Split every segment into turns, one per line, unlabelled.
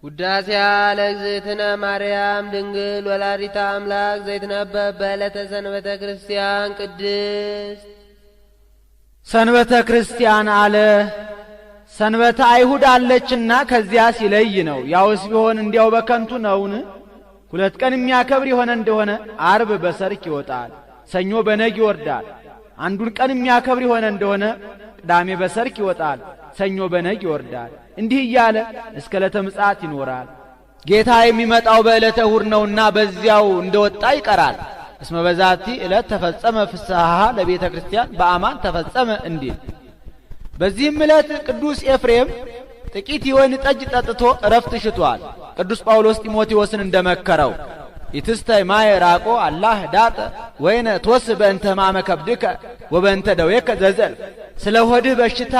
ውዳሴያ ለእግዝእትነ ማርያም ድንግል ወላዲተ አምላክ ዘይትነበብ በዕለተ ሰንበተ ክርስቲያን ቅድስት።
ሰንበተ ክርስቲያን አለ ሰንበተ አይሁድ አለችና ከዚያ ሲለይ ነው። ያውስ ቢሆን እንዲያው በከንቱ ነውን? ሁለት ቀን የሚያከብር የሆነ እንደሆነ አርብ በሰርክ ይወጣል፣ ሰኞ በነግ ይወርዳል። አንዱን ቀን የሚያከብር የሆነ እንደሆነ ቅዳሜ በሰርክ ይወጣል፣ ሰኞ በነግ ይወርዳል። እንዲህ እያለ እስከ ዕለተ ምጽአት ይኖራል። ጌታ የሚመጣው በዕለተ እሑድ ነውና በዚያው እንደወጣ ይቀራል። እስመ በዛቲ ዕለት ተፈጸመ ፍስሐ ለቤተ ክርስቲያን በአማን ተፈጸመ እንዲል። በዚህም ዕለት ቅዱስ ኤፍሬም ጥቂት የወይን ጠጅ ጠጥቶ እረፍት ሽቷል። ቅዱስ ጳውሎስ ጢሞቴዎስን እንደመከረው ኢትስተይ ማየ ራቆ አላህ ዳጠ ወይነ ቶስ በእንተ ሕማመ ከብድከ ወበእንተ ደዌከ ዘዘልፍ። ስለ ሆድህ በሽታ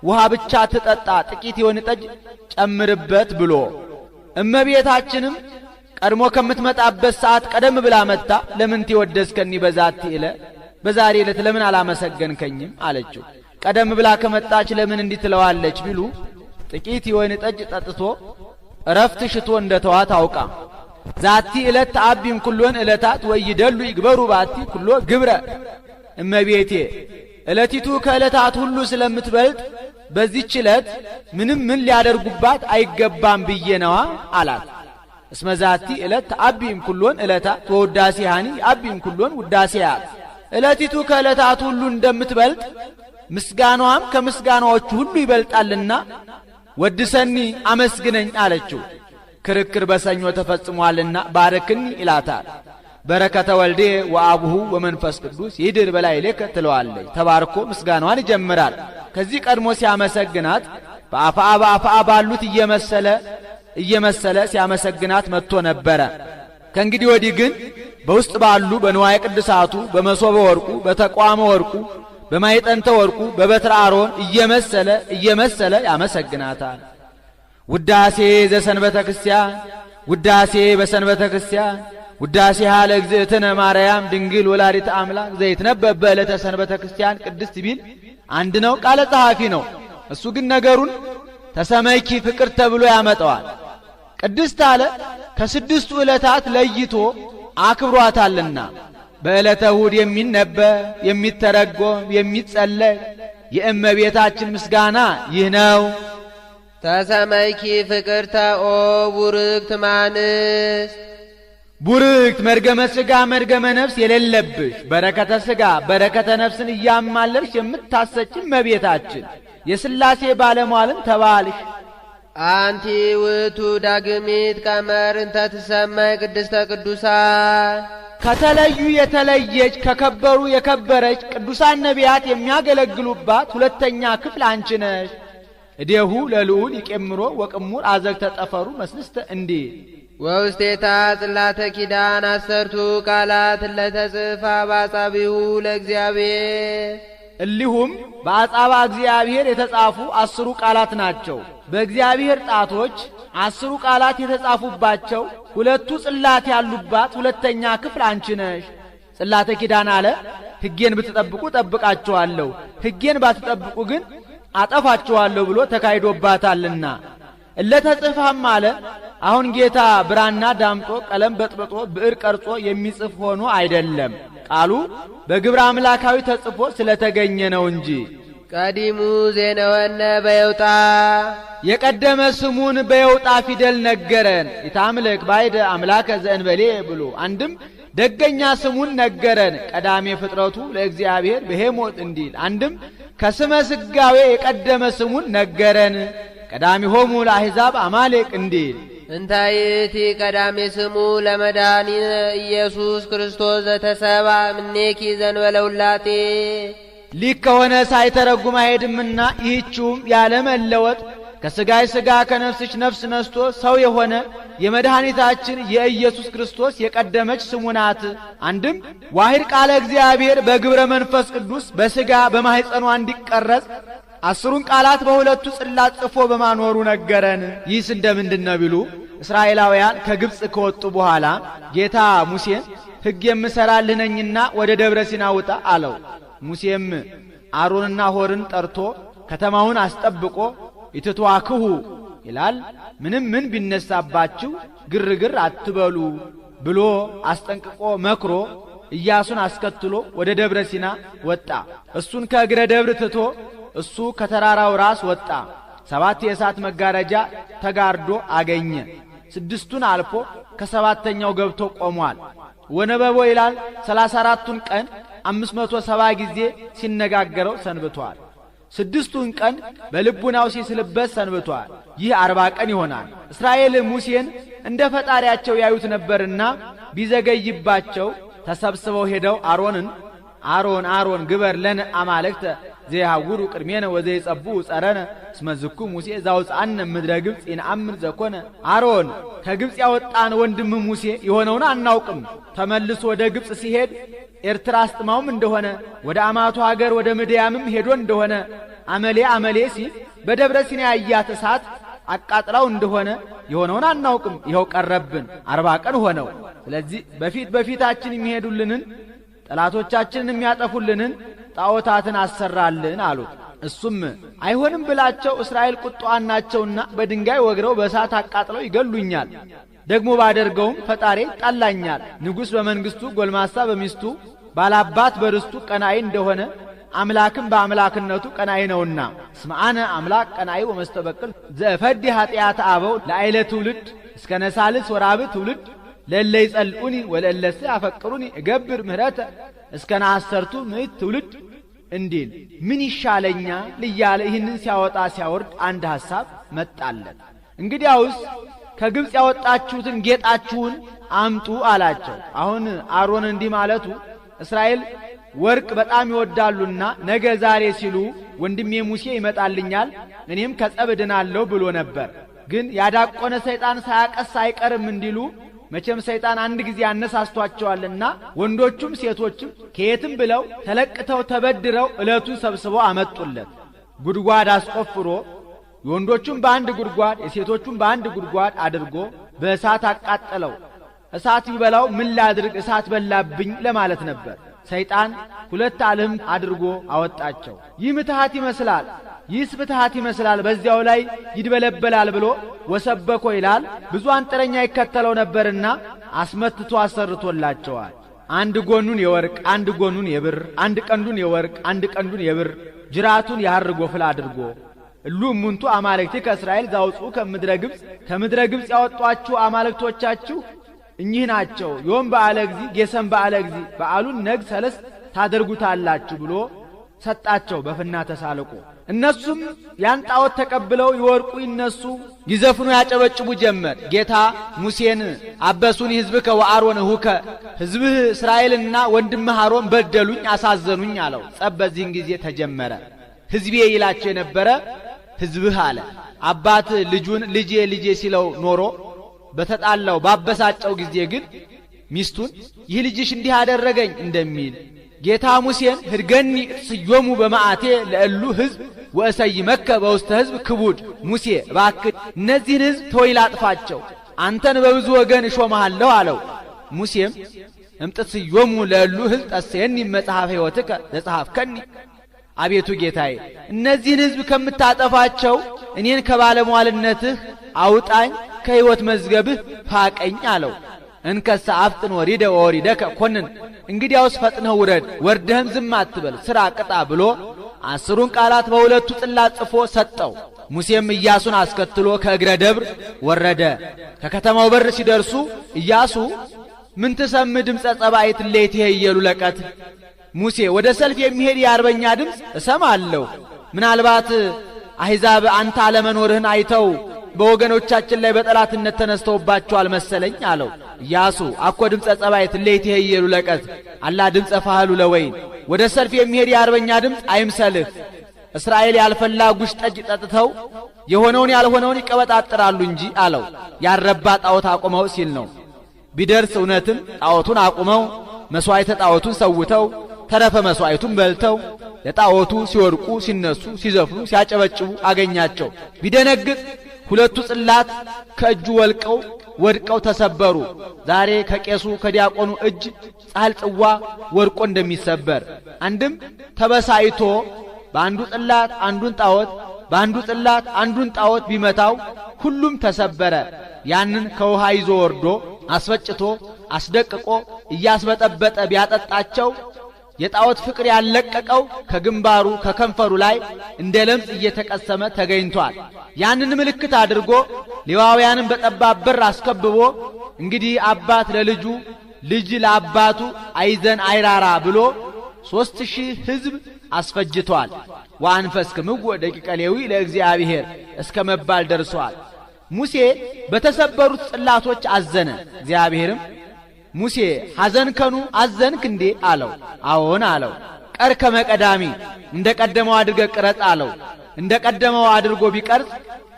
ውሃ ብቻ ትጠጣ፣ ጥቂት የወይን ጠጅ ጨምርበት ብሎ። እመቤታችንም ቀድሞ ከምትመጣበት ሰዓት ቀደም ብላ መጣ። ለምን ትወደስከኒ በዛቲ ዕለት፣ በዛሬ ዕለት ለምን አላመሰገንከኝም አለችው። ቀደም ብላ ከመጣች ለምን እንዲህ ትለዋለች ቢሉ ጥቂት የወይን ጠጅ ጠጥቶ እረፍት ሽቶ እንደተዋት አውቃ ዛቲ ዕለት ተአቢም ኩሎን ዕለታት ወይደሉ ይግበሩ ባቲ ኩሎ ግብረ። እመቤቴ ዕለቲቱ ከዕለታት ሁሉ ስለምትበልጥ በዚህች ዕለት ምንም ምን ሊያደርጉባት አይገባም ብዬ ነዋ አላት። እስመ ዛቲ ዕለት ተአቢም ኩሎን ዕለታት ወውዳሴሃኒ አቢም ኩሎን ውዳሴያት። ዕለቲቱ ከዕለታት ሁሉ እንደምትበልጥ ምስጋናዋም ከምስጋናዎቹ ሁሉ ይበልጣልና ወድሰኒ አመስግነኝ አለችው። ክርክር በሰኞ ተፈጽሟልና ባረክኒ ይላታል። በረከተ ወልዴ ወአቡሁ ወመንፈስ ቅዱስ ይድር በላዕሌከ ትለዋለች። ተባርኮ ምስጋናዋን ይጀምራል። ከዚህ ቀድሞ ሲያመሰግናት በአፍአ ባሉት እየመሰለ ሲያመሰግናት መጥቶ ነበረ። ከእንግዲህ ወዲህ ግን በውስጥ ባሉ በንዋየ ቅድሳቱ በመሶበ ወርቁ በተቋመ ወርቁ በማይጠንተ ወርቁ በበትረ አሮን እየመሰለ ያመሰግናታል። ውዳሴ ዘሰንበተ ክርስቲያን ውዳሴ በሰንበተ ክርስቲያን ውዳሴሃ ለእግዝእትነ ማርያም ድንግል ወላዲተ አምላክ ዘይትነበብ በዕለተ ሰንበተ ክርስቲያን ቅድስት ቢል አንድ ነው፣ ቃለ ጸሐፊ ነው። እሱ ግን ነገሩን ተሰመይኪ ፍቅር ተብሎ ያመጣዋል። ቅድስት አለ ከስድስቱ ዕለታት ለይቶ አክብሯታልና በዕለተ እሑድ የሚነበብ የሚተረጎም የሚጸለይ የእመቤታችን ምስጋና ይህ ነው።
ተሰመይኪ ፍቅርተ ኦ ቡርክት ማንስ
ቡርክት መርገመ ሥጋ መርገመ ነፍስ የሌለብሽ በረከተ ሥጋ በረከተ ነፍስን እያማለልሽ የምታሰጭ እመቤታችን የሥላሴ ባለሟልን ተባልሽ።
አንቲ ውእቱ ዳግሚት ቀመር እንተ ትሰመይ ቅድስተ ቅዱሳን
ከተለዩ የተለየች ከከበሩ የከበረች ቅዱሳን ነቢያት የሚያገለግሉባት ሁለተኛ ክፍል አንቺ ነሽ። እዴሁ ለልዑል ይቄምሮ ወቅሙር አዘግተ ጠፈሩ መስልስተ እንዲህ
ወውስቴታ ጽላተ ኪዳን አሰርቱ ቃላት ለተጽፋ በአጻቢሁ ለእግዚአብሔር።
እሊሁም በአጻባ እግዚአብሔር የተጻፉ 10 ቃላት ናቸው። በእግዚአብሔር ጣቶች 10 ቃላት የተጻፉባቸው ሁለቱ ጽላት ያሉባት ሁለተኛ ክፍል አንቺ ነሽ። ጽላተ ኪዳን አለ ሕጌን ብትጠብቁ ጠብቃችኋለሁ፣ ሕጌን ባትጠብቁ ግን አጠፋችኋለሁ ብሎ ተካሂዶባታልና። እለተጽፋም አለ አሁን ጌታ ብራና ዳምጦ ቀለም በጥብጦ ብዕር ቀርጾ የሚጽፍ ሆኖ አይደለም፣ ቃሉ በግብረ አምላካዊ ተጽፎ ስለተገኘ ነው እንጂ።
ቀዲሙ ዜነወነ በየውጣ
የቀደመ ስሙን በየውጣ ፊደል ነገረን። ኢታምልክ ባይደ አምላከ ዘእንበሌ ብሎ አንድም ደገኛ ስሙን ነገረን። ቀዳሜ ፍጥረቱ ለእግዚአብሔር በሄሞት እንዲል አንድም ከስመ ስጋዌ የቀደመ ስሙን ነገረን። ቀዳሚሆሙ ለአሕዛብ አማሌቅ እንዲል
እንታይቲ ቀዳሜ ስሙ ለመድኃኒነ ኢየሱስ ክርስቶስ ዘተሰባ እምኔኪ ዘእንበለ ውላጤ
ሊክ ከሆነ ሳይተረጉም አይሄድምና ይህችውም ያለመለወጥ ከሥጋይ ሥጋ ከነፍስሽ ነፍስ ነስቶ ሰው የሆነ የመድኃኒታችን የኢየሱስ ክርስቶስ የቀደመች ስሙ ናት። አንድም ዋሂድ ቃለ እግዚአብሔር በግብረ መንፈስ ቅዱስ በሥጋ በማኅፀኗ እንዲቀረጽ 10ን ቃላት በሁለቱ ጽላት ጽፎ በማኖሩ ነገረን። ይህስ እንደምንድነው ቢሉ እስራኤላውያን ከግብጽ ከወጡ በኋላ ጌታ ሙሴን ሕግ የምሰራልህ ነኝና ወደ ደብረ ሲና ውጣ አለው። ሙሴም አሮንና ሆርን ጠርቶ ከተማውን አስጠብቆ ኢትትዋክሁ ይላል። ምንም ምን ቢነሳባችሁ ግርግር አትበሉ ብሎ አስጠንቅቆ መክሮ ኢያሱን አስከትሎ ወደ ደብረ ሲና ወጣ። እሱን ከእግረ ደብር ትቶ እሱ ከተራራው ራስ ወጣ። 7 የእሳት መጋረጃ ተጋርዶ አገኘ። 6ቱን አልፎ ከ7ተኛው ገብቶ ቆሟል። ወነበቦ ይላል 34ቱን ቀን 570 ጊዜ ሲነጋገረው ሰንብቷል። 6ቱን ቀን በልቡናው ሲስልበት ሰንብቷል። ይህ 40 ቀን ይሆናል። እስራኤል ሙሴን እንደ ፈጣሪያቸው ያዩት ነበርና ቢዘገይባቸው ተሰብስበው ሄደው አሮን ግበር ለነ አማልክተ ዘይሃውሩ ቅድሜነ ወዘይጸብኡ ጸረነ እስመ ዝኩ ሙሴ ዘአውፅአነ እምድረ ግብፅ ይንአምር ዘኮነ። አሮን ከግብፅ ያወጣን ወንድም ሙሴ የሆነውን አናውቅም። ተመልሶ ወደ ግብፅ ሲሄድ ኤርትራ አስጥማውም እንደሆነ ወደ አማቱ ሀገር ወደ ምድያምም ሄዶ እንደሆነ አመሌ ሲል በደብረ ሲና ያያት እሳት አቃጥላው እንደሆነ የሆነውን አናውቅም። ይኸው ቀረብን 40 ቀን ሆነው። ስለዚህ በፊታችን የሚሄዱልንን ጠላቶቻችንን የሚያጠፉልንን ጣዖታትን አሰራልን አሉት። እሱም አይሆንም ብላቸው እስራኤል ቁጣዋን ናቸውና በድንጋይ ወግረው በእሳት አቃጥለው ይገሉኛል። ደግሞ ባደርገውም ፈጣሪ ጣላኛል። ንጉሥ በመንግስቱ ጎልማሳ በሚስቱ ባላባት በርስቱ ቀናኢ እንደሆነ አምላክም በአምላክነቱ ቀናኢ ነውና ስምዓነ አምላክ ቀናኢ ወመስተበቅል ዘፈዲ ኃጢአት አበው ለአይለ ትውልድ እስከ ነሳልስ ወራብ ትውልድ ለለ ይጸልኡኒ ወለለስ አፈቅሩኒ እገብር ምህረተ እስከ ናሰርቱ ምዕት ትውልድ እንዲል ምን ይሻለኛ ልያለ ይህንን ሲያወጣ ሲያወርድ አንድ ሐሳብ መጣለት። እንግዲያውስ ከግብፅ ያወጣችሁትን ጌጣችሁን አምጡ አላቸው። አሁን አሮን እንዲህ ማለቱ እስራኤል ወርቅ በጣም ይወዳሉና ነገ ዛሬ ሲሉ ወንድሜ ሙሴ ይመጣልኛል እኔም ከጸብ ድናለሁ ብሎ ነበር። ግን ያዳቆነ ሰይጣን ሳያቀስ አይቀርም እንዲሉ መቼም ሰይጣን አንድ ጊዜ አነሳስቷቸዋልና ወንዶቹም ሴቶችም ከየትም ብለው ተለቅተው ተበድረው ዕለቱን ሰብስበው አመጡለት። ጉድጓድ አስቆፍሮ የወንዶቹም በአንድ ጉድጓድ የሴቶቹም በአንድ ጉድጓድ አድርጎ በእሳት አቃጠለው። እሳት ቢበላው ምን ላድርግ እሳት በላብኝ ለማለት ነበር። ሰይጣን 2 ዓለም አድርጎ አወጣቸው። ይህ ምትሃት ይመስላል፣ ይህስ ፍትሃት ይመስላል፣ በዚያው ላይ ይድበለበላል ብሎ ወሰበኮ ይላል። ብዙ አንጥረኛ ይከተለው ነበርና አስመትቶ አሰርቶላቸዋል። አንድ ጎኑን የወርቅ አንድ ጎኑን የብር አንድ ቀንዱን የወርቅ አንድ ቀንዱን የብር ጅራቱን የሐር ጎፍል አድርጎ እሉ እሙንቱ አማልክቲ ከእስራኤል ዛውፁ ከምድረ ግብፅ ያወጧችሁ አማልክቶቻችሁ እኚህ ናቸው። ዮም በዓለ እግዚእ ጌሰም በዓለ እግዚእ በዓሉን ነግ ሰለስት ታደርጉታላችሁ ብሎ ሰጣቸው በፍና ተሳልቆ። እነሱም ያን ጣዖት ተቀብለው ይወርቁ ይነሱ ይዘፍኑ ያጨበጭቡ ጀመር። ጌታ ሙሴን አበሱኒ ሕዝብከ ወአሮን እሁከ ሕዝብህ እስራኤልና ወንድምህ አሮን በደሉኝ አሳዘኑኝ አለው። ጸብ በዚህን ጊዜ ተጀመረ። ሕዝቤ ይላቸው የነበረ ሕዝብህ አለ። አባት ልጁን ልጄ ሲለው ኖሮ በተጣላው ባበሳጨው ጊዜ ግን ሚስቱን ይህ ልጅሽ እንዲህ አደረገኝ እንደሚል ጌታ ሙሴን ህድገኒ ስዮሙ በማዓቴ ለእሉ ሕዝብ ወእሰይመከ በውስተ ሕዝብ ክቡድ ሙሴ እባክህ እነዚህን ሕዝብ ተወይ ላጥፋቸው አንተን በብዙ ወገን እሾምሃለሁ አለው። ሙሴም እምጥት ስዮሙ ለእሉ ሕዝብ ጠሰየኒ መጽሐፈ ሕይወትከ ዘጸሐፍከኒ አቤቱ ጌታዬ እነዚህን ሕዝብ ከምታጠፋቸው እኔን ከባለሟልነትህ አውጣኝ ከሕይወት መዝገብህ ፋቀኝ አለው። እንከሰ አፍጥን ወሪደ ወሪደከ ኮንን እንግዲያውስ ፈጥነህ ውረድ ወርደህም ዝም አትበል ሥራ ቅጣ ብሎ 10ሩን ቃላት በሁለቱ ጽላት ጽፎ ሰጠው። ሙሴም ኢያሱን አስከትሎ ከእግረ ደብር ወረደ። ከከተማው በር ሲደርሱ ኢያሱ ምን ትሰምዕ ድምፀ ጸባኢት ለይት ይሄየሉ ለቀት ሙሴ ወደ ሰልፍ የሚሄድ የአርበኛ ድምፅ እሰማለሁ። ምናልባት አሕዛብ አንተ አለመኖርህን አይተው በወገኖቻችን ላይ በጠላትነት ተነስተውባቸዋል መሰለኝ አለው። ኢያሱ አኮ ድምፀ ጸባኢት ለይት ይሄየሉ ለቀት አላ ድምፀ ፋህሉ ለወይን ወደ ሰልፍ የሚሄድ የአርበኛ ድምፅ አይምሰልህ። እስራኤል ያልፈላ ጉሽ ጠጅ ጠጥተው የሆነውን ያልሆነውን ይቀበጣጥራሉ እንጂ አለው። ያረባ ጣዖት አቁመው ሲል ነው። ቢደርስ እውነትም ጣዖቱን አቁመው መስዋዕተ ጣዖቱን ሰውተው ተረፈ መስዋዕቱን በልተው ለጣዖቱ ሲወርቁ ሲነሱ ሲዘፍኑ ሲያጨበጭቡ አገኛቸው። ቢደነግጥ 2 ጽላት ከእጁ ወድቀው ተሰበሩ። ዛሬ ከቄሱ ከዲያቆኑ እጅ ጻሕል ጽዋ ወርቆ እንደሚሰበር አንድም ተበሳይቶ በአንዱ ጽላት አንዱን ጣዖት በአንዱ ጽላት አንዱን ጣዖት ቢመታው ሁሉም ተሰበረ። ያንን ከውሃ ይዞ ወርዶ አስፈጭቶ አስደቅቆ እያስበጠበጠ ቢያጠጣቸው የጣዖት ፍቅር ያለቀቀው ከግንባሩ ከከንፈሩ ላይ እንደ ለምጽ እየተቀሰመ ተገኝቷል። ያንን ምልክት አድርጎ ሌዋውያንን በጠባብ በር አስከብቦ እንግዲህ አባት ለልጁ ልጅ ለአባቱ አይዘን አይራራ ብሎ 3000 ሕዝብ አስፈጅቷል። ወአንፈስክምዎ ደቂቀ ሌዊ ለእግዚአብሔር እስከ መባል ደርሷል። ሙሴ በተሰበሩት ጽላቶች አዘነ። እግዚአብሔርም ሙሴ ሐዘንከኑ አዘንክ እንዴ አለው። አዎን አለው። ቀርከመ ቀዳሚ እንደ ቀደመው አድርገህ ቅረጽ አለው። እንደ ቀደመው አድርጎ ቢቀርጽ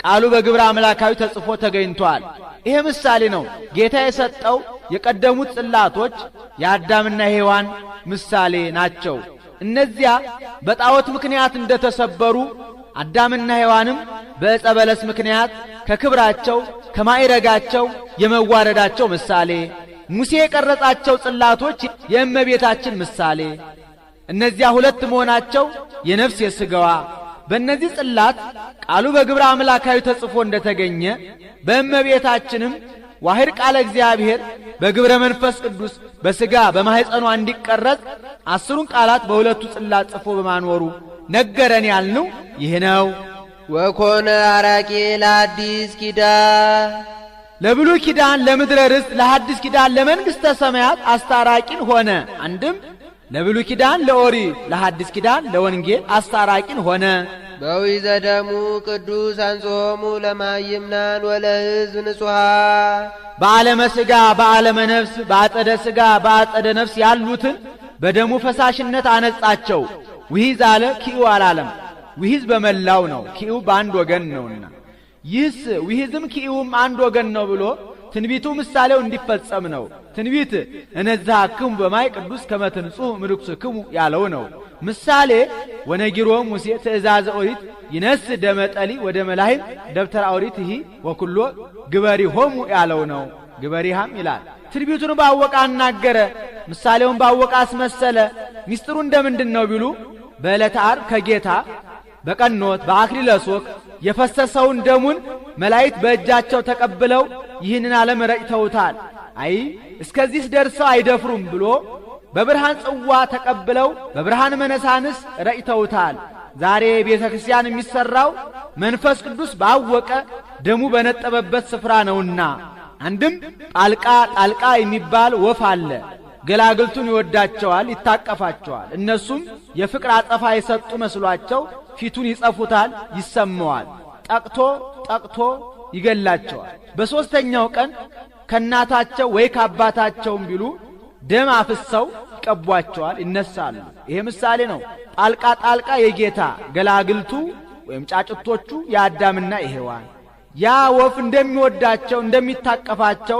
ቃሉ በግብረ አምላካዊ ተጽፎ ተገኝቷል። ይሄ ምሳሌ ነው። ጌታ የሰጠው የቀደሙት ጽላቶች የአዳምና ሔዋን ምሳሌ ናቸው። እነዚያ በጣዖት ምክንያት እንደተሰበሩ አዳምና ሔዋንም በዕፀ በለስ ምክንያት ከክብራቸው ከማዕረጋቸው የመዋረዳቸው ምሳሌ፣ ሙሴ የቀረጻቸው ጽላቶች የእመቤታችን ምሳሌ፣ እነዚያ ሁለት መሆናቸው የነፍስ የሥጋዋ በእነዚህ ጽላት ቃሉ በግብረ አምላካዊ ተጽፎ እንደተገኘ በእመቤታችንም ዋህድ ቃለ እግዚአብሔር በግብረ መንፈስ ቅዱስ በሥጋ በማኅፀኗ እንዲቀረጽ 10ን ቃላት በሁለቱ ጽላት ጽፎ በማኖሩ ነገረን ያልነው ይህ ነው።
ወኮነ አራቂ ለአዲስ ኪዳን
ለብሉይ ኪዳን ለምድረ ርስት ለሐዲስ ኪዳን ለመንግሥተ ሰማያት አስታራቂን ሆነ። አንድም ለብሉይ ኪዳን ለኦሪት ለሐዲስ ኪዳን ለወንጌል አስታራቂን ሆነ።
በዊዘ ደሙ ቅዱስ አንጾሙ ለማይምናን ወለሕዝብ ንጹሐ
በዓለመ ሥጋ በዓለመ ነፍስ በአጸደ ሥጋ በአጸደ ነፍስ ያሉትን በደሙ ፈሳሽነት አነጻቸው። ውሂዝ አለ ኪኡ አላለም። ውሂዝ በመላው ነው፣ ኪኡ በአንድ ወገን ነውና ይህስ ውሂዝም ኪኡም አንድ ወገን ነው ብሎ ትንቢቱ ምሳሌው እንዲፈጸም ነው። ትንቢት እነዝሐክሙ በማይ ቅዱስ ከመ ትንጹሕ እምርኵስክሙ ያለው ነው። ምሳሌ ወነጊሮም ሙሴ ትእዛዘ ኦሪት ይነስ ደመጠሊ ወደ መላህም ደብተራ ኦሪት ይህ ወኩሎ ግበሪሆሙ ያለው ነው። ግበሪሃም ይላል። ትንቢቱን ባወቀ አናገረ፣ ምሳሌውን ባወቀ አስመሰለ። ሚስጥሩ እንደምንድን ነው ቢሉ በዕለተ ዓርብ ከጌታ በቀኖት በአክሊለ ሦክ የፈሰሰውን ደሙን መላእክት በእጃቸው ተቀብለው ይህንን ዓለም ረጭተውታል። አይ እስከዚህ ደርሰው አይደፍሩም ብሎ በብርሃን ጽዋ ተቀብለው በብርሃን መነሳንስ ረጭተውታል። ዛሬ ቤተ ክርስቲያን የሚሰራው መንፈስ ቅዱስ ባወቀ ደሙ በነጠበበት ስፍራ ነውና። አንድም ጣልቃ የሚባል ወፍ አለ። ገላግልቱን ይወዳቸዋል፣ ይታቀፋቸዋል። እነሱም የፍቅር አጸፋ የሰጡ መስሏቸው ፊቱን ይጸፉታል፣ ይሰማዋል። ጠቅቶ ይገላቸዋል። በሦስተኛው ቀን ከእናታቸው ወይ ከአባታቸውም ቢሉ ደም አፍሰው ይቀቧቸዋል፣ ይነሳሉ። ይሄ ምሳሌ ነው። ጣልቃ የጌታ ገላግልቱ ወይም ጫጭቶቹ የአዳምና የሔዋን ያ ወፍ እንደሚወዳቸው እንደሚታቀፋቸው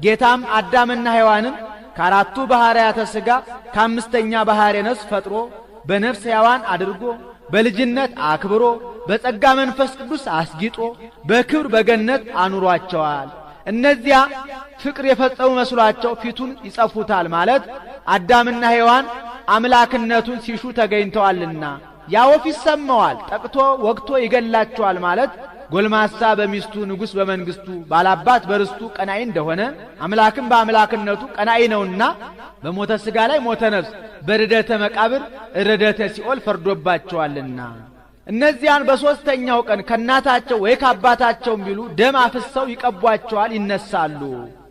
ጌታም አዳምና ሔዋንን ከአራቱ ባህርያተ ሥጋ ከአምስተኛ ባህርየ ነፍስ ፈጥሮ በነፍስ ሕያዋን አድርጎ በልጅነት አክብሮ በጸጋ መንፈስ ቅዱስ አስጊጦ በክብር በገነት አኑሯቸዋል። እነዚያ ፍቅር የፈጸሙ መስሏቸው ፊቱን ይጸፉታል ማለት አዳምና ሔዋን አምላክነቱን ሲሹ ተገኝተዋልና። ያ ወፍ ይሰማዋል፣ ጠቅቶ ወግቶ ይገላቸዋል ማለት ጎልማሳ በሚስቱ ንጉሥ በመንግሥቱ ባላባት በርስቱ ቀናኢ እንደሆነ አምላክም በአምላክነቱ ቀናኢ ነውና በሞተ ሥጋ ላይ ሞተ ነፍስ በርደተ መቃብር ርደተ ሲኦል ፈርዶባቸዋልና። እነዚያን በሦስተኛው ቀን ከእናታቸው ወይ ከአባታቸውም ቢሉ ደም አፍሰው ይቀቧቸዋል፣ ይነሳሉ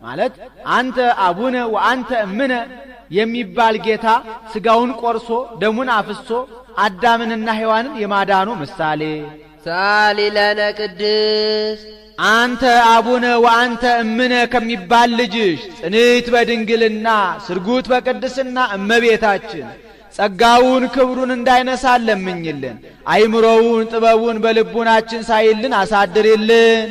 ማለት አንተ አቡነ ወአንተ እምነ የሚባል ጌታ ሥጋውን ቆርሶ ደሙን አፍሶ አዳምንና ሔዋንን የማዳኑ ምሳሌ።
ሳሊ ለነ ቅድስት
አንተ አቡነ ወአንተ እምነ ከሚባል ልጅሽ ጽንዕት በድንግልና ስርጉት በቅድስና እመቤታችን ጸጋውን ክብሩን እንዳይነሳን ለምኝልን። አይምሮውን ጥበቡን በልቡናችን ሳይልን አሳድርልን።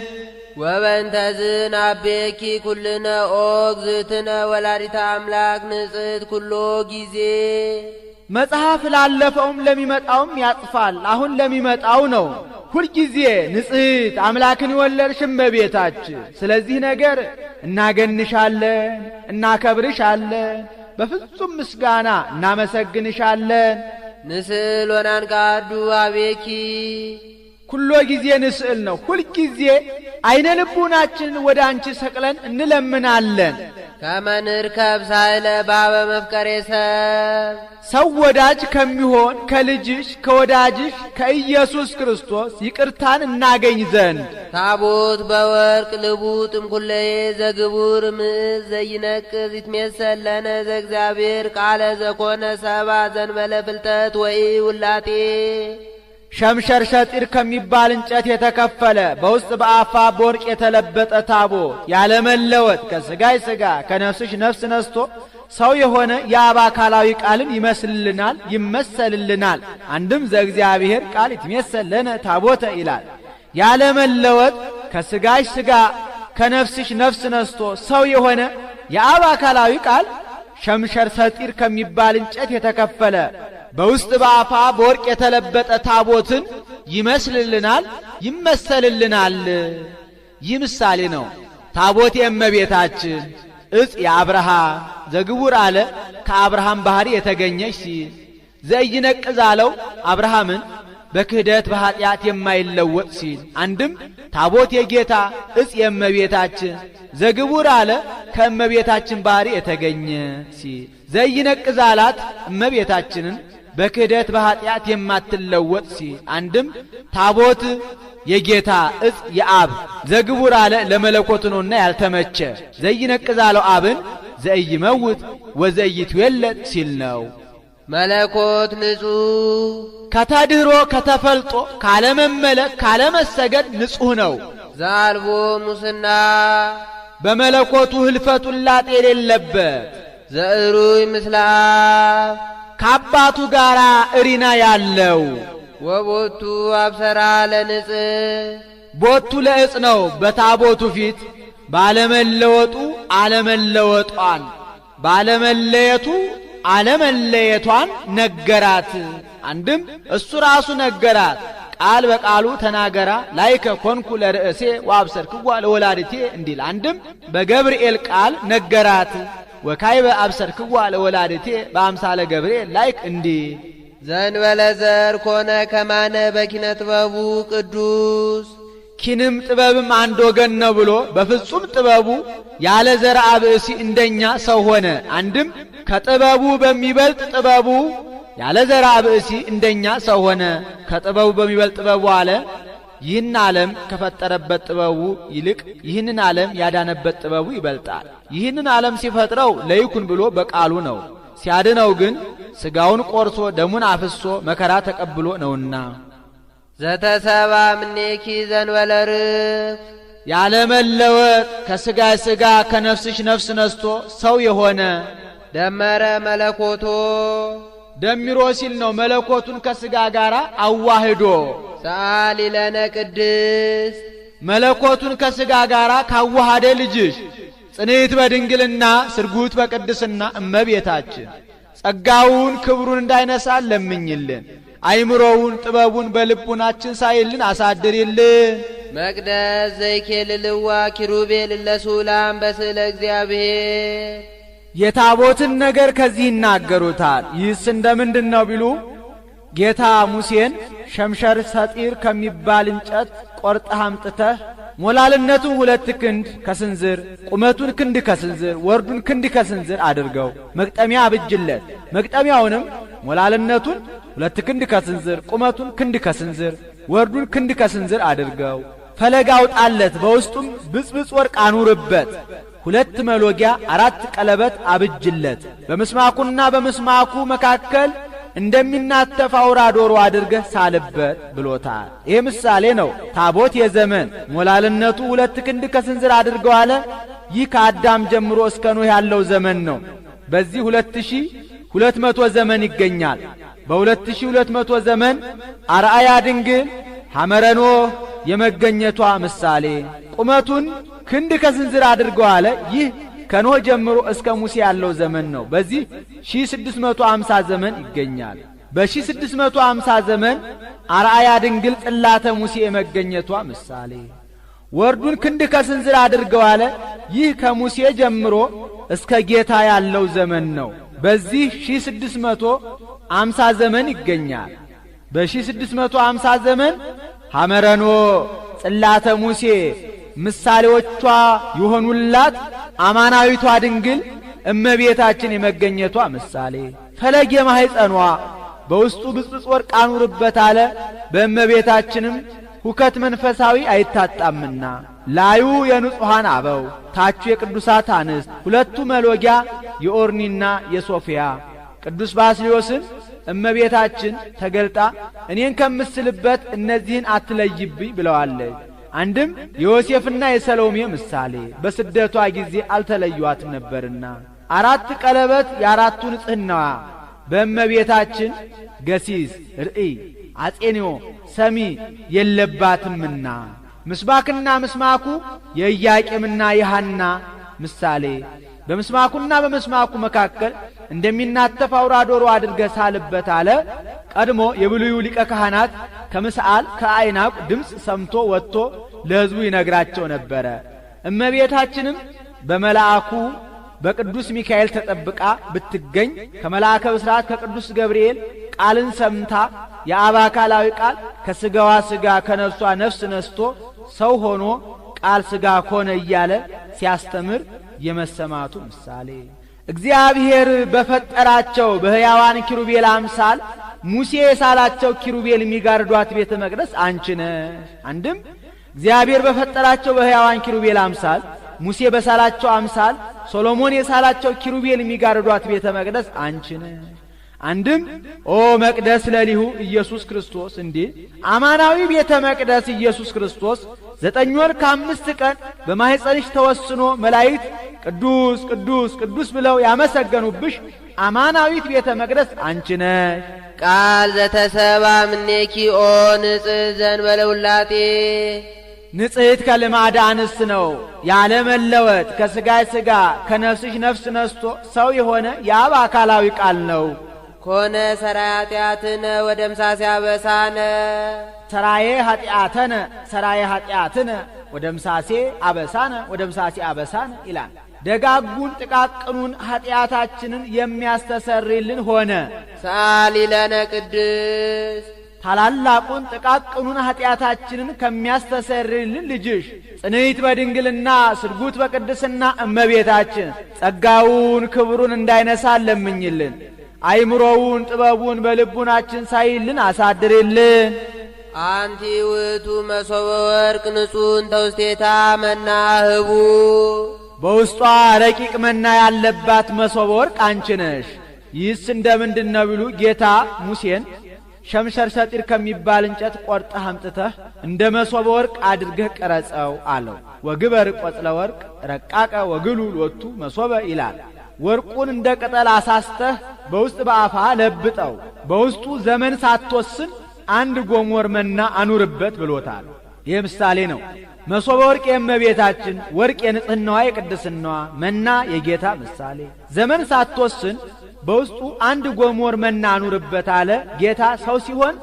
ወበንተዝን አቤኪ ኩልነ ኦ እግዝእትነ ወላዲተ አምላክ ንጽሕት ኩሎ ጊዜ።
መጽሐፍ ላለፈውም ለሚመጣውም ያጽፋል። አሁን ለሚመጣው ነው። ሁልጊዜ ንጽሕት አምላክን የወለድሽ እመቤታችን፣ ስለዚህ ነገር እናገንሻለን፣ እናከብርሻለን፣ በፍጹም ምስጋና እናመሰግንሻለን።
ንስል ወናንቃዱ አቤኪ
ኩሎ ጊዜ ንስእል ነው። ሁልጊዜ አይነ ልቡናችንን ወደ አንቺ ሰቅለን እንለምናለን።
ከመንርከብ ሳይለ ባበ መፍቀሬ
ሰው ወዳጅ ከሚሆን ከልጅሽ ከወዳጅሽ ከኢየሱስ ክርስቶስ ይቅርታን እናገኝ ዘንድ
ታቦት በወርቅ ልቡጥ እምኩለዬ ዘግቡር ምዕዝ ዘይነቅዝ ይትሜሰል ለነ ዘእግዚአብሔር ቃለ ዘኮነ ሰባ ዘንበለ ፍልጠት ወይ ውላጤ
ሸምሸር ሸጢር ከሚባል እንጨት የተከፈለ በውስጥ በአፋ በወርቅ የተለበጠ ታቦት ያለመለወጥ ከስጋይ ስጋ ከነፍስሽ ነፍስ ነስቶ ሰው የሆነ የአብ አካላዊ ቃልን ይመስልልናል ይመሰልልናል። አንድም ዘእግዚአብሔር ቃል ይትሜሰል ለነ ታቦተ ይላል። ያለመለወጥ ከስጋሽ ስጋ ከነፍስሽ ነፍስ ነስቶ ሰው የሆነ የአብ አካላዊ ቃል ሸምሸር ሰጢር ከሚባል እንጨት የተከፈለ በውስጥ በአፋ በወርቅ የተለበጠ ታቦትን ይመስልልናል ይመሰልልናል። ይህ ምሳሌ ነው። ታቦት የእመቤታችን እጽ የአብርሃም ዘግቡር አለ ከአብርሃም ባህሪ የተገኘች ሲል ዘይነቅዝ አለው አብርሃምን በክህደት በኃጢአት የማይለወጥ ሲል አንድም ታቦት የጌታ እጽ የእመቤታችን ዘግቡር አለ ከእመቤታችን ባህሪ የተገኘ ሲል ዘይነቅዝ አላት እመቤታችንን በክህደት በኃጢአት የማትለወጥ ሲል አንድም ታቦት የጌታ እጽ የአብ ዘግቡር አለ ለመለኮት ነውና ያልተመቸ ዘይነቅዝ አለው አብን ዘይመውት ወዘይትወለድ ሲል ነው።
መለኮት ንጹሕ
ከተድህሮ ከተፈልጦ ካለመመለክ ካለመሰገድ ንጹሕ ነው።
ዘአልቦ ሙስና
በመለኮቱ ህልፈት ውላጤ የሌለበት
ዘእሩይ ምስለ አብ
ከአባቱ ጋር እሪና ያለው
ወቦቱ አብሰራ ለንጽሕ
ቦቱ ለዕጽ ነው። በታቦቱ ፊት ባለመለወጡ አለመለወጧን ባለመለየቱ አለመለየቷን ነገራት። አንድም እሱ ራሱ ነገራት። ቃል በቃሉ ተናገራ ላይከ ኮንኩ ለርእሴ ወአብሰርክዋ ለወላዲቴ እንዲል አንድም በገብርኤል ቃል ነገራት። ወካይበ አብሰርክዋ ለወላዲቴ በአምሳለ ገብርኤል ላይክ እንዲህ
ዘእንበለ ዘር ኮነ ከማነ በኪነ ጥበቡ ቅዱስ
ኪንም ጥበብም አንድ ወገን ነው ብሎ በፍጹም ጥበቡ ያለ ዘርአ ብእሲ እንደኛ ሰው ሆነ። አንድም ከጥበቡ በሚበልጥ ጥበቡ ያለ ዘርአ ብእሲ እንደኛ ሰው ሆነ። ከጥበቡ በሚበልጥ ጥበቡ አለ ይህን ዓለም ከፈጠረበት ጥበቡ ይልቅ ይህንን ዓለም ያዳነበት ጥበቡ ይበልጣል። ይህንን ዓለም ሲፈጥረው ለይኩን ብሎ በቃሉ ነው። ሲያድነው ግን ሥጋውን ቆርሶ ደሙን አፍሶ መከራ ተቀብሎ ነውና
ዘተሰባ ምኔኪ ዘእንበለ ርፍ
ያለመለወጥ ከሥጋ ሥጋ ከነፍስሽ ነፍስ ነስቶ ሰው የሆነ
ደመረ መለኮቶ
ደሚሮ ሲል ነው። መለኮቱን ከሥጋ ጋር አዋህዶ
ሰአሊ ለነ ቅድስት
መለኮቱን ከሥጋ ጋር ካዋሃደ ልጅሽ ጽንዕት በድንግልና ስርጉት በቅድስና እመቤታችን ጸጋውን ክብሩን እንዳይነሳ ለምኝልን። አይምሮውን ጥበቡን በልቡናችን ሳይልን አሳድሪልን።
መቅደስ ዘይኬልልዋ ኪሩቤል ለሱላም በስለ እግዚአብሔር
የታቦትን ነገር ከዚህ ይናገሩታል። ይህስ እንደምንድን ነው ቢሉ ጌታ ሙሴን ሸምሸር ሰጢር ከሚባል እንጨት ቆርጠህ አምጥተህ ሞላልነቱን 2 ክንድ ከስንዝር ቁመቱን ክንድ ከስንዝር ወርዱን ክንድ ከስንዝር አድርገው መግጠሚያ አብጅለት። መግጠሚያውንም ሞላልነቱን 2 ክንድ ከስንዝር ቁመቱን ክንድ ከስንዝር ወርዱን ክንድ ከስንዝር አድርገው ፈለጋ አውጣለት። በውስጡም ብጽብጽ ወርቅ አኑርበት። 2 መሎጊያ 4 ቀለበት አብጅለት። በምስማኩና በምስማኩ መካከል እንደሚናተፍ አውራ ዶሮ አድርገህ ሳልበት ብሎታል። ይሄ ምሳሌ ነው። ታቦት የዘመን ሞላልነቱ 2 ክንድ ከስንዝር አድርገው አለ። ይህ ከአዳም ጀምሮ እስከ ኖህ ያለው ዘመን ነው። በዚህ 2200 ዘመን ይገኛል። በ2200 ዘመን አርአያ ድንግል ሐመረ ኖህ የመገኘቷ ምሳሌ ቁመቱን ክንድ ከስንዝር አድርገው አለ። ይህ ከኖህ ጀምሮ እስከ ሙሴ ያለው ዘመን ነው። በዚህ 1650 ዘመን ይገኛል። በ1650 ዘመን አርአያ ድንግል ጽላተ ሙሴ የመገኘቷ ምሳሌ ወርዱን ክንድ ከስንዝር አድርገው አለ። ይህ ከሙሴ ጀምሮ እስከ ጌታ ያለው ዘመን ነው። በዚህ 1650 ዘመን ይገኛል። በ1650 ዘመን ሐመረኖ ጽላተ ሙሴ ምሳሌዎቿ የሆኑላት አማናዊቷ ድንግል እመቤታችን የመገኘቷ ምሳሌ ፈለገ ማኅፀኗ በውስጡ ብፅብፅ ወርቅ አኑርበት አለ። በእመቤታችንም ሁከት መንፈሳዊ አይታጣምና ላዩ የንጹሐን አበው ታቹ የቅዱሳት አንስት ሁለቱ መሎጊያ የኦርኒና የሶፊያ ቅዱስ ባስልዮስን እመቤታችን ተገልጣ እኔን ከምስልበት እነዚህን አትለይብኝ ብለዋለች። አንድም የዮሴፍና የሰሎሜ ምሳሌ በስደቷ ጊዜ አልተለዩአትም ነበርና አራት ቀለበት የአራቱ ንጽሕናዋ በእመቤታችን ገሲስ ርእይ አጼንዮ ሰሚ የለባትምና ምስባክና ምስማኩ የኢያቄምና የሐና ምሳሌ በምስማኩና በመስማኩ መካከል እንደሚናተፍ አውራ ዶሮ አድርገህ ሳልበት አለ። ቀድሞ የብሉዩ ሊቀ ካህናት ከምስአል ከአይናቁ ድምፅ ሰምቶ ወጥቶ ለሕዝቡ ይነግራቸው ነበረ። እመቤታችንም በመልአኩ በቅዱስ ሚካኤል ተጠብቃ ብትገኝ ከመልአከ ብስራት ከቅዱስ ገብርኤል ቃልን ሰምታ የአብ አካላዊ ቃል ከሥጋዋ ሥጋ ከነፍሷ ነፍስ ነስቶ ሰው ሆኖ ቃል ሥጋ ኮነ እያለ ሲያስተምር የመሰማቱ ምሳሌ እግዚአብሔር በፈጠራቸው በሕያዋን ኪሩቤል አምሳል ሙሴ የሳላቸው ኪሩቤል የሚጋርዷት ቤተ መቅደስ አንቺ ነሽ። አንድም እግዚአብሔር በፈጠራቸው በሕያዋን ኪሩቤል አምሳል ሙሴ በሳላቸው አምሳል ሶሎሞን የሳላቸው ኪሩቤል የሚጋርዷት ቤተ መቅደስ አንቺ ነሽ። አንድም ኦ መቅደስ ለሊሁ ኢየሱስ ክርስቶስ እንዴ አማናዊ ቤተ መቅደስ ኢየሱስ ክርስቶስ 9 ወር ከ5 ቀን በማኅፀንሽ ተወስኖ መላእክት ቅዱስ ቅዱስ ቅዱስ ብለው ያመሰገኑብሽ አማናዊት ቤተ መቅደስ አንቺ ነሽ።
ቃል ዘተሰባ ምኔኪ ኦ ንጽሕት ዘእንበለ ውላጤ
ንጽሕት ከልማድ አንስት ነው ያለ መለወጥ ከሥጋይ ሥጋ ከነፍስሽ ነፍስ ነስቶ ሰው የሆነ የአብ አካላዊ ቃል ነው።
ኮነ ሰራየ ኃጢአትነ ወደምሳሴ አበሳነ
ሰራየ ኃጢአተነ ሰራየ ኃጢአትነ ወደምሳሴ አበሳነ ወደምሳሴ አበሳነ ይላል። ደጋጉን ጥቃቅኑን ኃጢአታችንን የሚያስተሰርይልን ሆነ።
ሰአሊ ለነ ቅድስ
ታላላቁን ጥቃቅኑን ኃጢአታችንን ከሚያስተሰርይልን ልጅሽ ጽንዕት በድንግልና ስርጉት በቅድስና እመቤታችን ጸጋውን ክብሩን እንዳይነሳ ለምኝልን። አይምሮውን ጥበቡን በልቡናችን ሳይልን አሳድርልን።
አንቲ ውእቱ መሶበ ወርቅ ንጹሕን ተውስቴታ መና ህቡ
በውስጧ ረቂቅ መና ያለባት መሶበ ወርቅ አንቺ ነሽ። ይህስ እንደምንድነው ቢሉ ጌታ ሙሴን ሸምሸር ሸጢር ከሚባል እንጨት ቆርጠህ አምጥተህ እንደ መሶበ ወርቅ አድርገህ ቀረጸው አለው። ወግበር ቆጽለ ወርቅ ረቃቀ ወግሉ ሎቱ መሶበ ይላል። ወርቁን እንደ ቅጠል አሳስተህ በውስጥ በአፋ ለብጠው በውስጡ ዘመን ሳትወስን 1 ጎሞር መና አኑርበት ብሎታል። ይህ ምሳሌ ነው። መሶበ ወርቅ የእመቤታችን ወርቅ የንጽሕናዋ የቅድስናዋ መና የጌታ ምሳሌ ዘመን ሳትወስን በውስጡ 1 ጎሞር መና አኑርበት አለ። ጌታ ሰው ሲሆን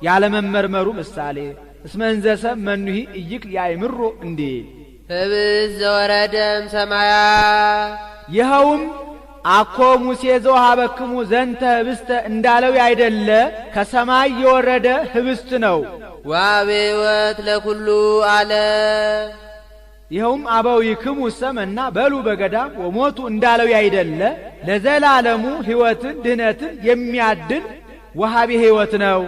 ያለመመርመሩ ምሳሌ እስመ እንዘ ሰብእ መኑሂ ኢይክል ያእምሮ እንዲል
ህብስት ዘወረደም ሰማያ
ይኸውም አኮ ሙሴ ዘወሀበክሙ ዘንተ ህብስተ እንዳለው አይደለ ከሰማይ የወረደ ህብስት ነው።
ወአበ ሕይወት ለኩሉ ዓለም
ይኸውም አበው ይክሙ ሰመና በሉ በገዳም ወሞቱ እንዳለው አይደለ ለዘላለሙ ሕይወትን ድህነትን የሚያድል ወሃቤ ሕይወት ነው።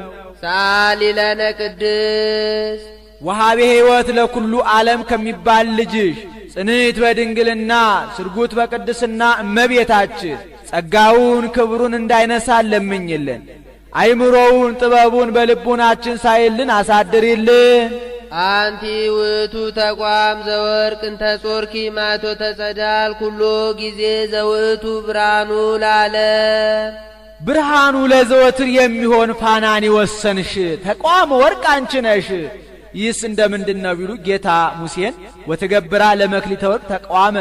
ሰአሊ ለነ ቅድስ
ወሃቤ ሕይወት ለኩሉ ዓለም ከሚባል ልጅሽ ጽንዕት በድንግልና ስርጉት በቅድስና እመቤታችን ጸጋውን ክብሩን እንዳይነሳ ለምኝልን። አይምሮውን ጥበቡን በልቡናችን ሳይልን አሳድሪልን።
አንቲ ውእቱ ተቋም ዘወርቅ እንተ ጾርኪ ማቶ ተጸዳል ኩሎ ጊዜ ዘውእቱ ብርሃኑ ለዓለም
ብርሃኑ ለዘወትር የሚሆን ፋናን ወሰንሽ ተቋም ወርቅ አንቺ ነሽ። ይህስ እንደምንድነው ቢሉ ጌታ ሙሴን ወትገብራ ለመክሊተ ወርቅ ተቋመ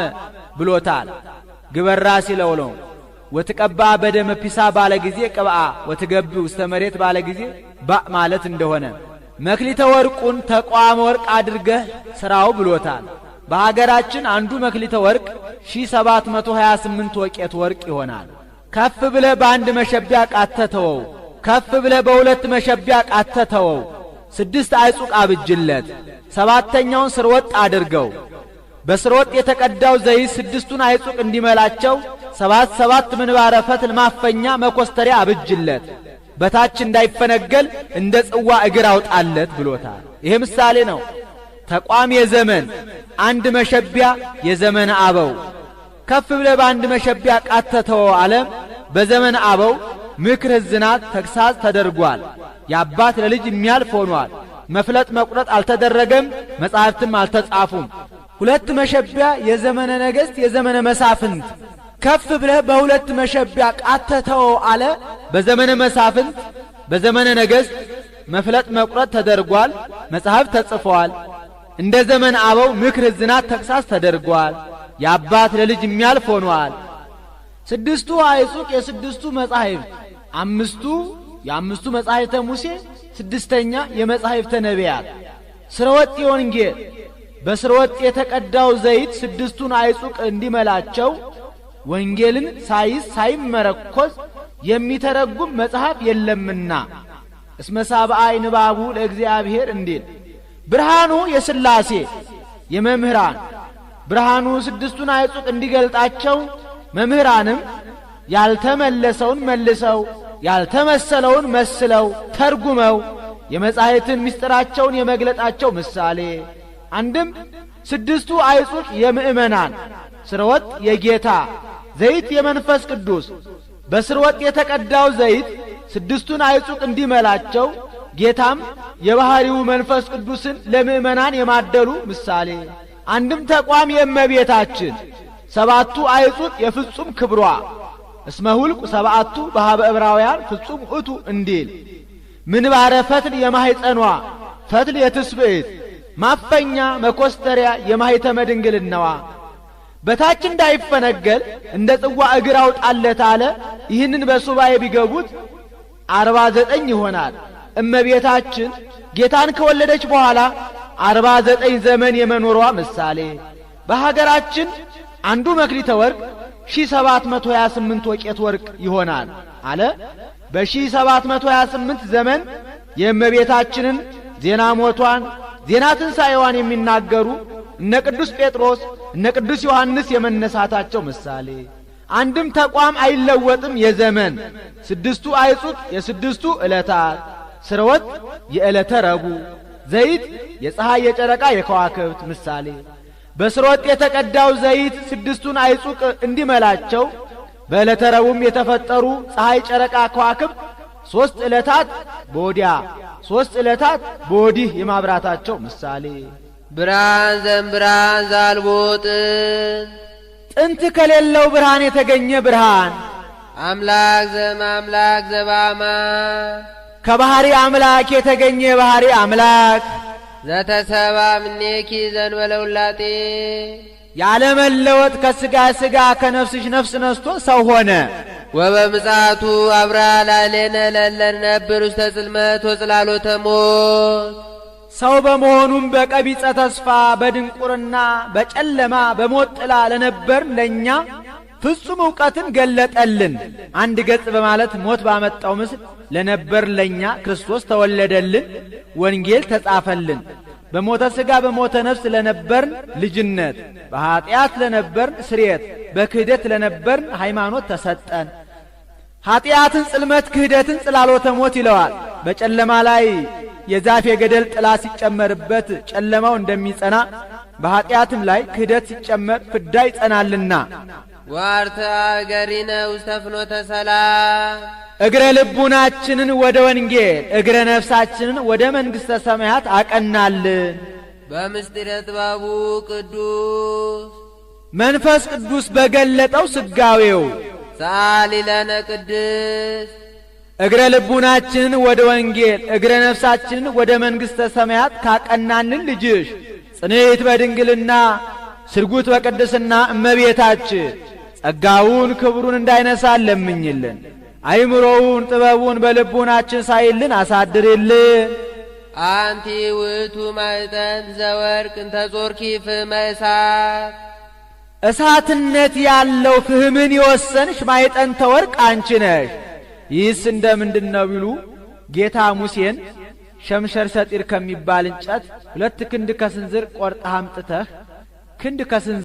ብሎታል። ግበራ ሲለው ነው። ወትቀባ በደመ ፒሳ ባለ ጊዜ ቅብአ ወትገብ ውስተ መሬት ባለ ጊዜ ባእ ማለት እንደሆነ መክሊተ ወርቁን ተቋም ወርቅ አድርገህ ስራው ብሎታል። በሀገራችን አንዱ መክሊተ ወርቅ 1728 ወቄት ወርቅ ይሆናል። ከፍ ብለ በአንድ መሸቢያ ቃተተወው፣ ከፍ ብለ በሁለት መሸቢያ ቃተተወው። 6 አይጹቅ አብጅለት። 7ኛውን ስርወጥ አድርገው። በስርወጥ የተቀዳው ዘይት 6ቱን አይጹቅ እንዲመላቸው 7 ምንባረ ፈትል ማፈኛ መኮስተሪያ አብጅለት። በታች እንዳይፈነገል እንደ ጽዋ እግር አውጣለት ብሎታል። ይሄ ምሳሌ ነው። ተቋም የዘመን አንድ መሸቢያ የዘመን አበው ከፍ ብለ በአንድ መሸቢያ ቃተተው ዓለም በዘመን አበው ምክር ሕዝናት ተግሳጽ ተደርጓል። የአባት ለልጅ የሚያልፍ ሆኗል። መፍለጥ መቁረጥ አልተደረገም፣ መጻሕፍትም አልተጻፉም። 2 መሸቢያ የዘመነ ነገሥት የዘመነ መሳፍንት ከፍ ብለህ በ2 መሸቢያ ቃተተው አለ። በዘመነ መሳፍንት በዘመነ ነገሥት መፍለጥ መቁረጥ ተደርጓል፣ መጻሕፍት ተጽፈዋል። እንደ ዘመን አበው ምክር ሕዝናት ተግሳጽ ተደርጓል። የአባት ለልጅ የሚያልፍ ሆኗል። 6ቱ አይጹቅ የ6ቱ መጻሕፍት 5ቱ የ5ቱ መጻሕፍተ ሙሴ 6ኛ የመጻሕፍተ ነቢያት ስርወጥ የወንጌል በስርወጥ የተቀዳው ዘይት 6ቱን አይጹቅ እንዲመላቸው ወንጌልን ሳይመረኮዝ የሚተረጉም መጽሐፍ የለምና እስመ ሳብአይ ንባቡ ለእግዚአብሔር እንዲል ብርሃኑ የሥላሴ የመምህራን ብርሃኑ 6ቱን አይጹቅ እንዲገልጣቸው መምህራንም ያልተመለሰውን መልሰው ያልተመሰለውን መስለው ተርጉመው የመጻሕፍትን ምስጢራቸውን የመግለጣቸው ምሳሌ አንድም 6ቱ አይጹቅ የምእመናን ስርወጥ የጌታ ዘይት የመንፈስ ቅዱስ በስርወጥ የተቀዳው ዘይት 6ቱን አይጹቅ እንዲመላቸው ጌታም የባህሪው መንፈስ ቅዱስን ለምእመናን የማደሉ ምሳሌ አንድም ተቋም የእመቤታችን 7ቱ አይጹቅ የፍጹም ክብሯ እስመ ሁልቁ 7ቱ በኀበ ዕብራውያን ፍጹም ውእቱ እንዲል ምንባረ ፈትል የማኅፀኗ ፈትል የትስብእት ማፈኛ መኮስተሪያ የማኅተመ ድንግልናዋ በታች እንዳይፈነገል እንደ ጽዋ እግር አውጣለት አለ። ይህንን በሱባኤ ቢገቡት 49 ይሆናል። እመቤታችን ጌታን ከወለደች በኋላ 49 ዘመን የመኖሯ ምሳሌ በሀገራችን አንዱ መክሊተ ወርቅ 1728 ወቄት ወርቅ ይሆናል አለ። በ1728 ዘመን የእመቤታችንን ዜና ሞቷን ዜና ትንሣኤዋን የሚናገሩ እነ ቅዱስ ጴጥሮስ እነ ቅዱስ ዮሐንስ የመነሳታቸው ምሳሌ አንድም ተቋም አይለወጥም የዘመን 6ቱ አይጹቅ የ6ቱ ዕለታት ስርወጥ የዕለተ ረቡዕ ዘይት የፀሐይ የጨረቃ የከዋክብት ምሳሌ በስርወጥ የተቀዳው ዘይት 6ቱን አይጹቅ እንዲመላቸው በዕለተ ረቡዕም የተፈጠሩ ፀሐይ ጨረቃ ከዋክብት 3 ዕለታት በወዲያ 3 ዕለታት በወዲህ የማብራታቸው ምሳሌ
ብርሃን ዘእምብርሃን ዘአልቦ
ጥንት ከሌለው ብርሃን የተገኘ ብርሃን
አምላክ ዘእምአምላክ ዘበአማን
ከባህሪ አምላክ የተገኘ ባህሪ አምላክ
ዘተሰባ እምኔኪ ዘእንበለ ውላጤ
ያለመለወጥ ከሥጋ ሥጋ ከነፍስሽ ነፍስ ነስቶ ሰው ሆነ።
ወበምጽአቱ አብራ ላዕሌነ ለእለ ንነብር ውስተ ጽልመት ወጽላሎተ ሞት
ሰው በመሆኑም በቀቢጸ ተስፋ በድንቁርና በጨለማ በሞት ጥላ ለነበር ለኛ ፍጹም ዕውቀትን ገለጠልን። አንድ ገጽ በማለት ሞት ባመጣው ምስል ለነበር ለኛ ክርስቶስ ተወለደልን፣ ወንጌል ተጻፈልን። በሞተ ሥጋ በሞተ ነፍስ ለነበርን ልጅነት፣ በኀጢአት ለነበርን ስርየት፣ በክህደት ለነበርን ሃይማኖት ተሰጠን። ኀጢአትን ጽልመት፣ ክህደትን ጽላሎተ ሞት ይለዋል። በጨለማ ላይ የዛፍ የገደል ጥላ ሲጨመርበት ጨለማው እንደሚጸና በኀጢአትም ላይ ክህደት ሲጨመር ፍዳ ይጸናልና
ዋርተ አገሪነ ውስተ ፍኖተ ሰላም
እግረ ልቡናችንን ወደ ወንጌል እግረ ነፍሳችንን ወደ መንግሥተ ሰማያት አቀናልን።
በምስጢረ ጥበቡ ቅዱስ
መንፈስ ቅዱስ በገለጠው ስጋዌው
ሰአሊ ለነ ቅድስት
እግረ ልቡናችንን ወደ ወንጌል እግረ ነፍሳችንን ወደ መንግሥተ ሰማያት ካቀናልን ልጅሽ ጽንዕት በድንግልና ስርጉት በቅድስና እመቤታችን ጸጋውን ክብሩን እንዳይነሳን ለምኝልን። አይምሮውን ጥበቡን በልቡናችን ሳይልን አሳድርልን።
አንቲ ውእቱ ማዕጠንት ዘወርቅ እንተ ጾርኪ ፍህመ እሳት
እሳትነት ያለው ፍህምን የወሰንሽ ማዕጠንተ ወርቅ አንቺ ነሽ። ይህስ እንደምንድን ነው ቢሉ ጌታ ሙሴን ሸምሸር ሰጢር ከሚባል እንጨት 2 ክንድ ከስንዝር ቆርጠህ አምጥተህ ክንድ ከስንዝር